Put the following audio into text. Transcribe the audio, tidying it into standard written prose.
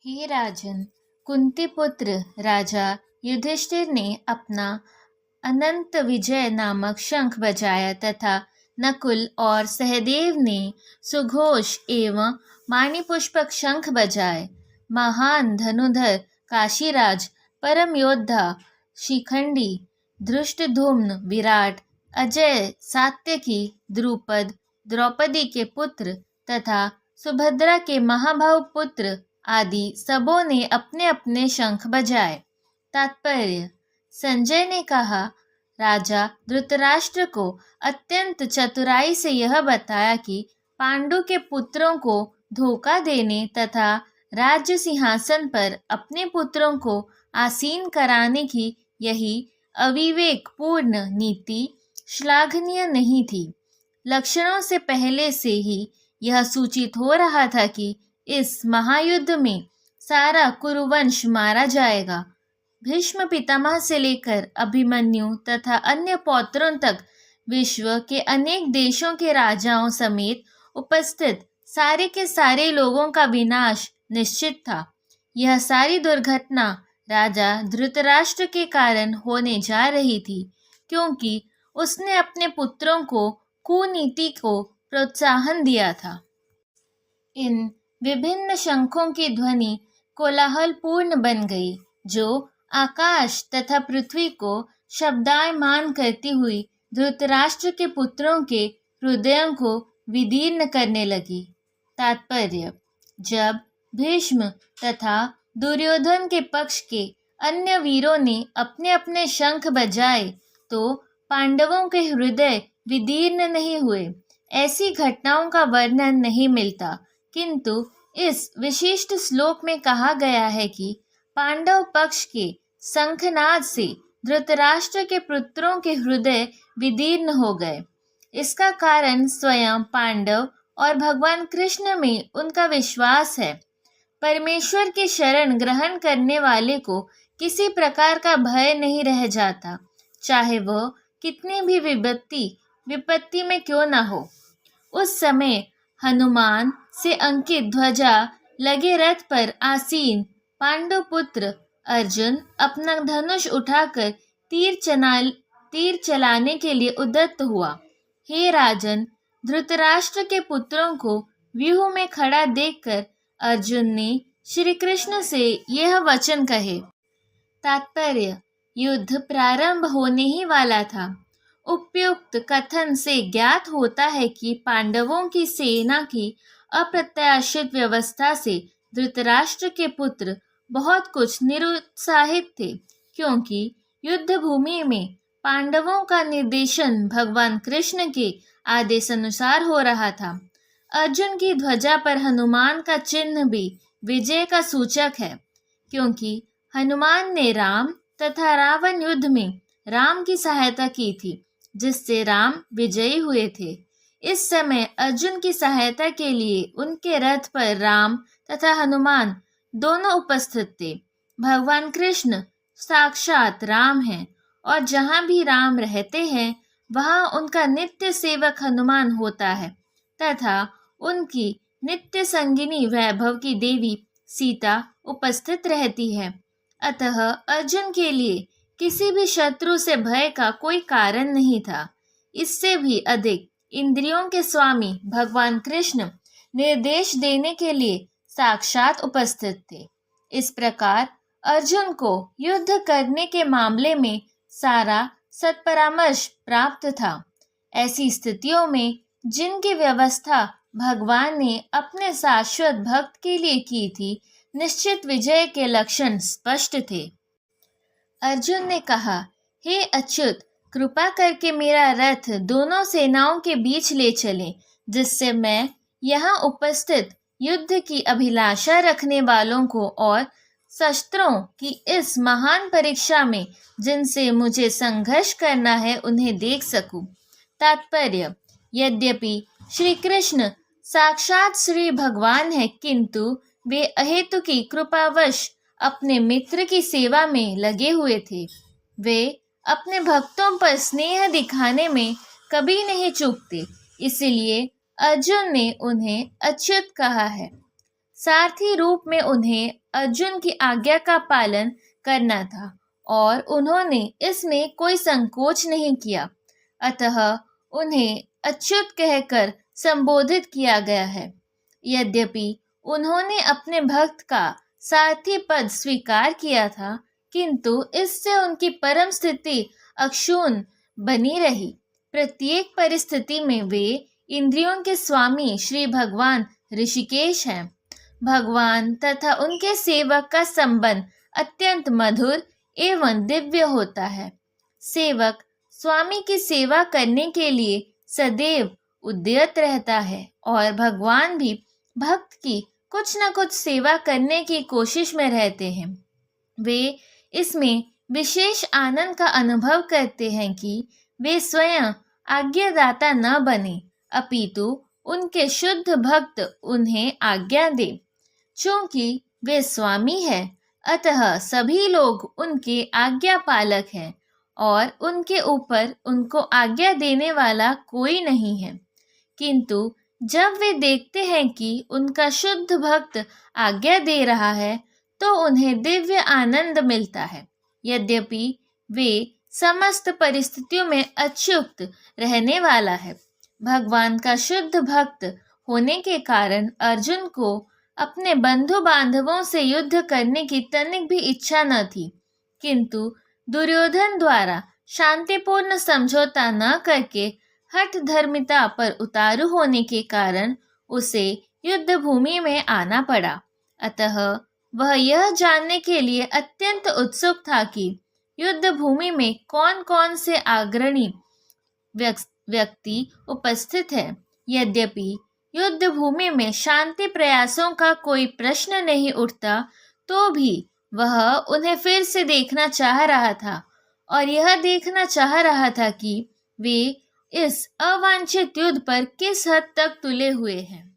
हे राजन, कुंती पुत्र राजा युधिष्ठिर ने अपना अनंत विजय नामक शंख बजाया तथा नकुल और सहदेव ने सुघोष एवं माणिपुष्पक शंख बजाए। महान धनुधर काशीराज, परम योद्धा शिखंडी, धृष्टद्युम्न, विराट, अजय, सात्यकी, द्रुपद, द्रौपदी के पुत्र तथा सुभद्रा के महाभाव पुत्र आदि सबों ने अपने अपने शंख बजाए। तात्पर्य: संजय ने कहा, राजा धृतराष्ट्र को अत्यंत चतुराई से यह बताया कि पांडु के पुत्रों को धोखा देने तथा राज्य सिंहासन पर अपने पुत्रों को आसीन कराने की यही अविवेकपूर्ण नीति श्लाघनीय नहीं थी। लक्षणों से पहले से ही यह सूचित हो रहा था कि इस महायुद्ध में सारा कुरुवंश मारा जाएगा। भीष्म पितामह से लेकर अभिमन्यु तथा अन्य पौत्रों तक विश्व के अनेक देशों के राजाओं समेत उपस्थित सारे के सारे लोगों का विनाश निश्चित था। यह सारी दुर्घटना राजा धृतराष्ट्र के कारण होने जा रही थी, क्योंकि उसने अपने पुत्रों को कुनीति को प्रोत्साहन दिया था। इन विभिन्न शंखों की ध्वनि कोलाहलपूर्ण बन गई, जो आकाश तथा पृथ्वी को शब्दायमान करती हुई धृतराष्ट्र के पुत्रों के हृदयों को विदीर्ण करने लगी। तात्पर्य: जब भीष्म तथा दुर्योधन के पक्ष के अन्य वीरों ने अपने अपने शंख बजाए तो पांडवों के हृदय विदीर्ण नहीं हुए। ऐसी घटनाओं का वर्णन नहीं मिलता, किंतु इस विशिष्ट श्लोक में कहा गया है कि पांडव पक्ष के शंखनाद से धृतराष्ट्र के पुत्रों के हृदय विदीर्ण हो गए। इसका कारण स्वयं पांडव और भगवान कृष्ण में उनका विश्वास है। परमेश्वर की शरण ग्रहण करने वाले को किसी प्रकार का भय नहीं रह जाता, चाहे वह कितनी भी विपत्ति में क्यों न हो। उस समय हनुमान से अंकित ध्वजा लगे रथ पर आसीन पांडुपुत्र अर्जुन अपना धनुष उठाकर तीर चलाने के लिए उद्यत हुआ। हे राजन, धृतराष्ट्र के पुत्रों को व्यूह में खड़ा देखकर अर्जुन ने श्री कृष्ण से यह वचन कहे। तात्पर्य: युद्ध प्रारंभ होने ही वाला था। उपयुक्त कथन से ज्ञात होता है कि पांडवों की सेना की अप्रत्याशित व्यवस्था से धृतराष्ट्र के पुत्र बहुत कुछ निरुत्साहित थे, क्योंकि युद्ध भूमि में पांडवों का निर्देशन भगवान कृष्ण के आदेशानुसार हो रहा था। अर्जुन की ध्वजा पर हनुमान का चिन्ह भी विजय का सूचक है, क्योंकि हनुमान ने राम तथा रावण युद्ध में राम की सहायता की थी, जिससे राम विजयी हुए थे। इस समय अर्जुन की सहायता के लिए उनके रथ पर राम तथा हनुमान दोनों उपस्थित थे। भगवान कृष्ण साक्षात राम हैं और जहाँ भी राम रहते हैं वहाँ उनका नित्य सेवक हनुमान होता है तथा उनकी नित्य संगिनी वैभव की देवी सीता उपस्थित रहती है। अतः अर्जुन के लिए किसी भी शत्रु से भय का कोई कारण नहीं था। इससे भी अधिक इंद्रियों के स्वामी भगवान कृष्ण निर्देश देने के लिए साक्षात उपस्थित थे। इस प्रकार अर्जुन को युद्ध करने के मामले में सारा सत्परामर्श प्राप्त था। ऐसी स्थितियों में जिनकी व्यवस्था भगवान ने अपने शाश्वत भक्त के लिए की थी, निश्चित विजय के लक्षण स्पष्ट थे। अर्जुन ने कहा, हे अच्युत, कृपा करके मेरा रथ दोनों सेनाओं के बीच ले चलें, जिससे मैं यहाँ उपस्थित युद्ध की अभिलाषा रखने वालों को और शस्त्रों की इस महान परीक्षा में जिनसे मुझे संघर्ष करना है उन्हें देख सकूं। तात्पर्य: यद्यपि श्री कृष्ण साक्षात श्री भगवान है, किंतु वे अहेतु की कृपावश अपने मित्र की सेवा में लगे हुए थे। वे अपने भक्तों पर स्नेह दिखाने में कभी नहीं चूकते, इसलिए अर्जुन ने उन्हें अच्युत कहा है। सारथी रूप में उन्हें अर्जुन की आज्ञा का पालन करना था और उन्होंने इसमें कोई संकोच नहीं किया। अतः उन्हें अच्युत कहकर संबोधित किया गया है। यद्यपि उन्होंने अपने भक्त का सारथी पद स्वीकार किया था, किंतु इससे उनकी परम स्थिति अक्षुण्ण बनी रही। प्रत्येक परिस्थिति में वे इंद्रियों के स्वामी श्री भगवान ऋषिकेश हैं। भगवान तथा उनके सेवक का संबंध अत्यंत मधुर एवं दिव्य होता है। सेवक स्वामी की सेवा करने के लिए सदैव उद्यत रहता है और भगवान भी भक्त की कुछ न कुछ सेवा करने की कोशिश में रहते हैं। वे इसमें विशेष आनंद का अनुभव करते हैं कि वे स्वयं आज्ञादाता न बने, अपितु उनके शुद्ध भक्त उन्हें आज्ञा दे। चूंकि वे स्वामी हैं, अतः सभी लोग उनके आज्ञा पालक हैं और उनके ऊपर उनको आज्ञा देने वाला कोई नहीं है। किंतु जब वे देखते हैं कि उनका शुद्ध भक्त आज्ञा दे रहा है, तो उन्हें दिव्य आनंद मिलता है। यद्यपि वे समस्त परिस्थितियों में अच्युत रहने वाला है। भगवान का शुद्ध भक्त होने के कारण अर्जुन को अपने बंधु बांधवों से युद्ध करने की तनिक भी इच्छा न थी, किंतु दुर्योधन द्वारा शांतिपूर्ण समझौता न करके हठ धर्मिता पर उतारू होने के कारण उसे युद्ध भूमि में आना पड़ा। अतः वह यह जानने के लिए अत्यंत उत्सुक था कि युद्ध भूमि में कौन कौन से अग्रणी व्यक्ति उपस्थित है। यद्यपि युद्ध भूमि में शांति प्रयासों का कोई प्रश्न नहीं उठता, तो भी वह उन्हें फिर से देखना चाह रहा था और यह देखना चाह रहा था कि वे इस अवांछित युद्ध पर किस हद तक तुले हुए हैं।